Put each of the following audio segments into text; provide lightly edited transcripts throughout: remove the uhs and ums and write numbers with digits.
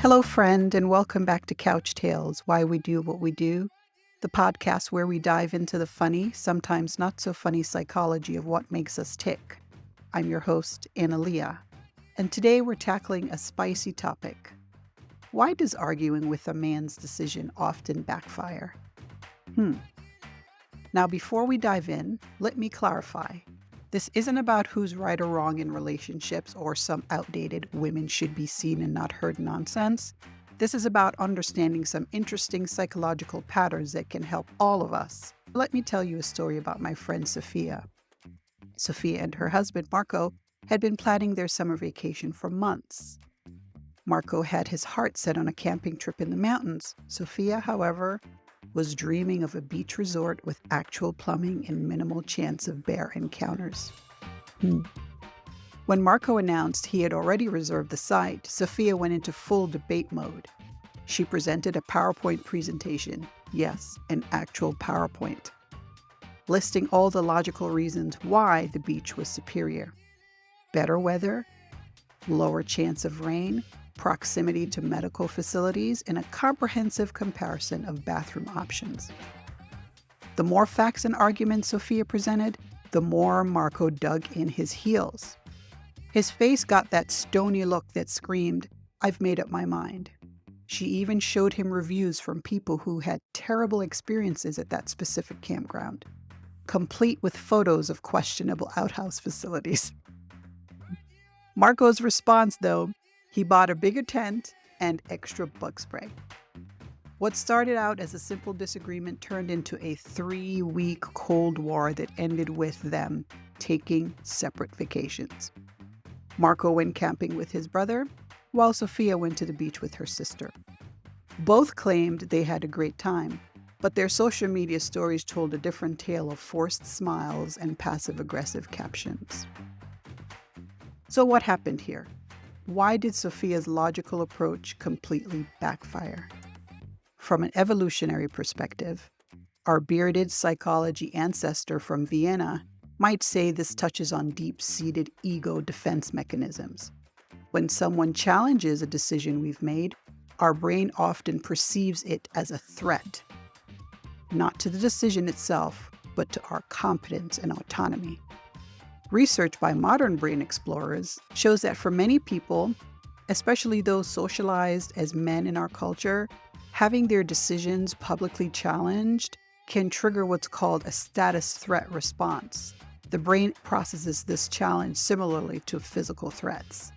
Hello, friend, and welcome back to Couch Tales, Why We Do What We Do, the podcast where we dive into the funny, sometimes not so funny psychology of what makes us tick. I'm your host, Analia, and today we're tackling a spicy topic. Why does arguing with a man's decision often backfire? Now, before we dive in, let me clarify. This isn't about who's right or wrong in relationships or some outdated women should be seen and not heard nonsense. This is about understanding some interesting psychological patterns that can help all of us. Let me tell you a story about my friend Sophia. Sophia and her husband Marco had been planning their summer vacation for months. Marco had his heart set on a camping trip in the mountains. Sophia, however, was dreaming of a beach resort with actual plumbing and minimal chance of bear encounters. When Marco announced he had already reserved the site, Sophia went into full debate mode. She presented a PowerPoint presentation, yes, an actual PowerPoint, listing all the logical reasons why the beach was superior. Better weather, lower chance of rain, proximity to medical facilities, and a comprehensive comparison of bathroom options. The more facts and arguments Sophia presented, the more Marco dug in his heels. His face got that stony look that screamed, "I've made up my mind." She even showed him reviews from people who had terrible experiences at that specific campground, complete with photos of questionable outhouse facilities. Marco's response, though, he bought a bigger tent and extra bug spray. What started out as a simple disagreement turned into a 3-week Cold War that ended with them taking separate vacations. Marco went camping with his brother, while Sophia went to the beach with her sister. Both claimed they had a great time, but their social media stories told a different tale of forced smiles and passive-aggressive captions. So what happened here? Why did Sophia's logical approach completely backfire? From an evolutionary perspective, our bearded psychology ancestor from Vienna might say this touches on deep-seated ego defense mechanisms. When someone challenges a decision we've made, our brain often perceives it as a threat, not to the decision itself, but to our competence and autonomy. Research by modern brain explorers shows that for many people, especially those socialized as men in our culture, having their decisions publicly challenged can trigger what's called a status threat response. The brain processes this challenge similarly to physical threats.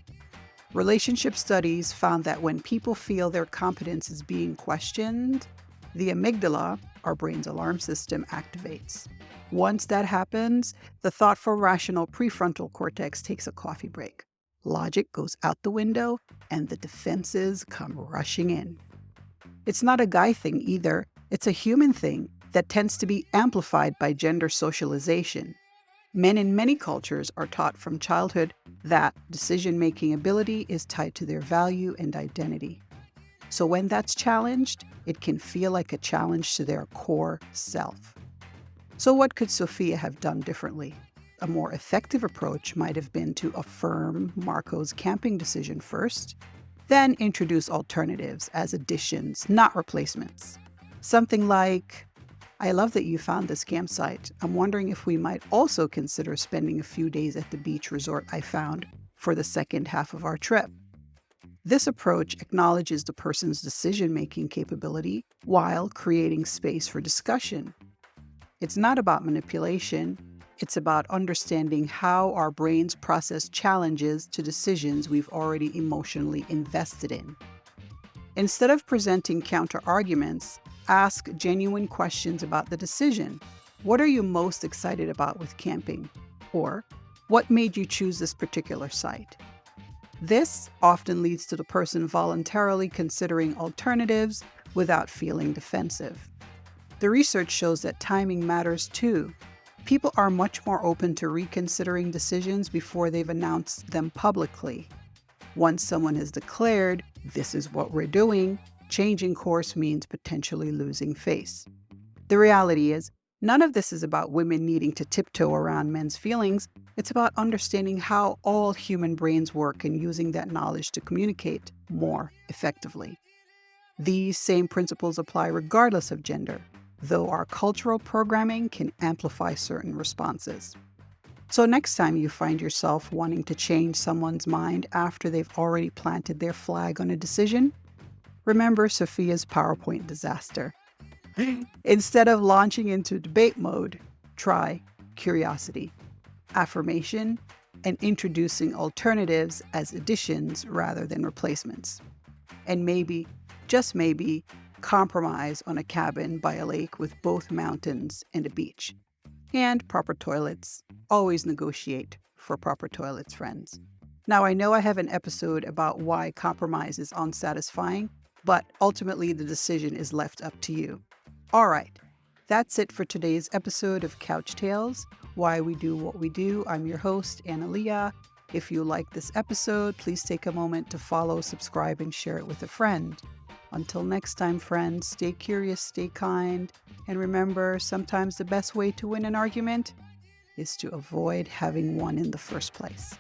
Relationship studies found that when people feel their competence is being questioned, the amygdala, our brain's alarm system, activates. Once that happens, the thoughtful, rational prefrontal cortex takes a coffee break. Logic goes out the window, and the defenses come rushing in. It's not a guy thing either. It's a human thing that tends to be amplified by gender socialization. Men in many cultures are taught from childhood that decision-making ability is tied to their value and identity. So when that's challenged, it can feel like a challenge to their core self. So what could Sophia have done differently? A more effective approach might have been to affirm Marco's camping decision first, then introduce alternatives as additions, not replacements. Something like, "I love that you found this campsite. I'm wondering if we might also consider spending a few days at the beach resort I found for the second half of our trip." This approach acknowledges the person's decision-making capability while creating space for discussion. It's not about manipulation. It's about understanding how our brains process challenges to decisions we've already emotionally invested in. Instead of presenting counter-arguments, ask genuine questions about the decision. What are you most excited about with camping? Or, what made you choose this particular site? This often leads to the person voluntarily considering alternatives without feeling defensive. The research shows that timing matters too. People are much more open to reconsidering decisions before they've announced them publicly. Once someone has declared, "This is what we're doing," changing course means potentially losing face. The reality is, None of this is about women needing to tiptoe around men's feelings. It's about understanding how all human brains work and using that knowledge to communicate more effectively. These same principles apply regardless of gender, though our cultural programming can amplify certain responses. So next time you find yourself wanting to change someone's mind after they've already planted their flag on a decision, remember Sophia's PowerPoint disaster. Instead of launching into debate mode, try curiosity, affirmation, and introducing alternatives as additions rather than replacements. And maybe, just maybe, compromise on a cabin by a lake with both mountains and a beach. And proper toilets. Always negotiate for proper toilets, friends. Now, I know I have an episode about why compromise is unsatisfying, but ultimately the decision is left up to you. All right, that's it for today's episode of Couch Tales, Why We Do What We Do. I'm your host, Analia. If you like this episode, please take a moment to follow, subscribe, and share it with a friend. Until next time, friends, stay curious, stay kind, and remember, sometimes the best way to win an argument is to avoid having one in the first place.